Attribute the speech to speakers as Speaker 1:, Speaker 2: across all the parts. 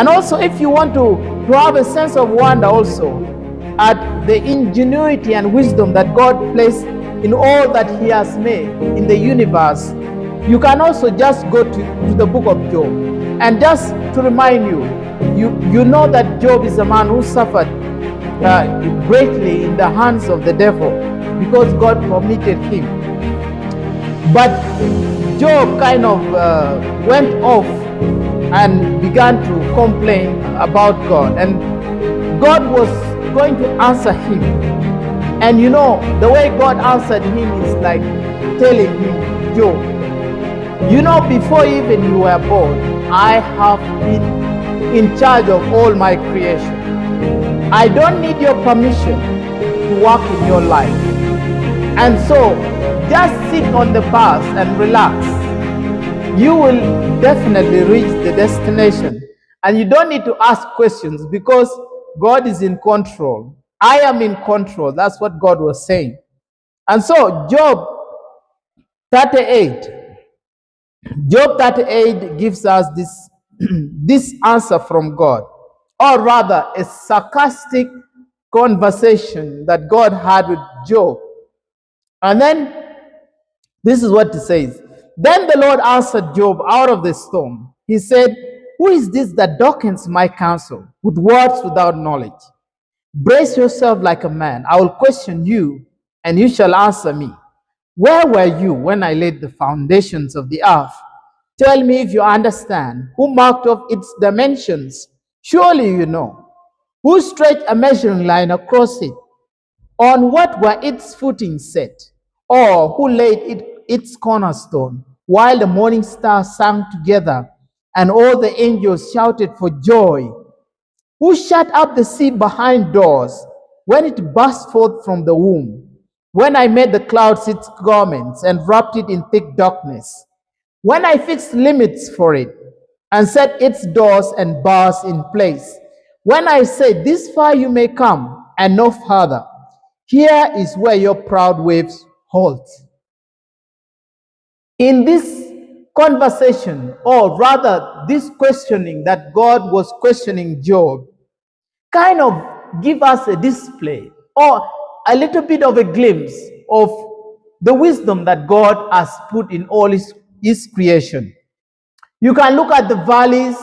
Speaker 1: And also, if you want to have a sense of wonder also at the ingenuity and wisdom that God placed in all that he has made in the universe, you can also just go to the book of Job. And just to remind you, you know that Job is a man who suffered greatly in the hands of the devil because God permitted him. But Job kind of went off and began to complain about God, and God was going to answer him. And you know, the way God answered him is like telling him, Job, you know, before even you were born, I have been in charge of all my creation. I don't need your permission to work in your life. And so just sit on the path and relax. You will definitely reach the destination. And you don't need to ask questions because God is in control. I am in control. That's what God was saying. And so Job 38 gives us this answer from God, or rather a sarcastic conversation that God had with Job. And then this is what it says. Then the Lord answered Job out of the storm. He said, who is this that darkens my counsel with words without knowledge? Brace yourself like a man. I will question you, and you shall answer me. Where were you when I laid the foundations of the earth? Tell me if you understand. Who marked off its dimensions? Surely you know. Who stretched a measuring line across it? On what were its footings set? Or who laid its cornerstone? While the morning stars sang together, and all the angels shouted for joy. Who shut up the sea behind doors when it burst forth from the womb? When I made the clouds its garments and wrapped it in thick darkness? When I fixed limits for it and set its doors and bars in place? When I said, this far you may come and no farther? Here is where your proud waves halt. In this conversation, or rather this questioning that God was questioning Job, kind of give us a display or a little bit of a glimpse of the wisdom that God has put in all his creation. You can look at the valleys,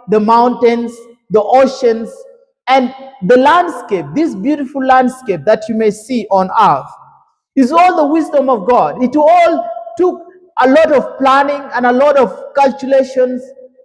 Speaker 1: the mountains, the oceans, and the landscape, this beautiful landscape that you may see on earth, is all the wisdom of God. It all took a lot of planning and a lot of calculations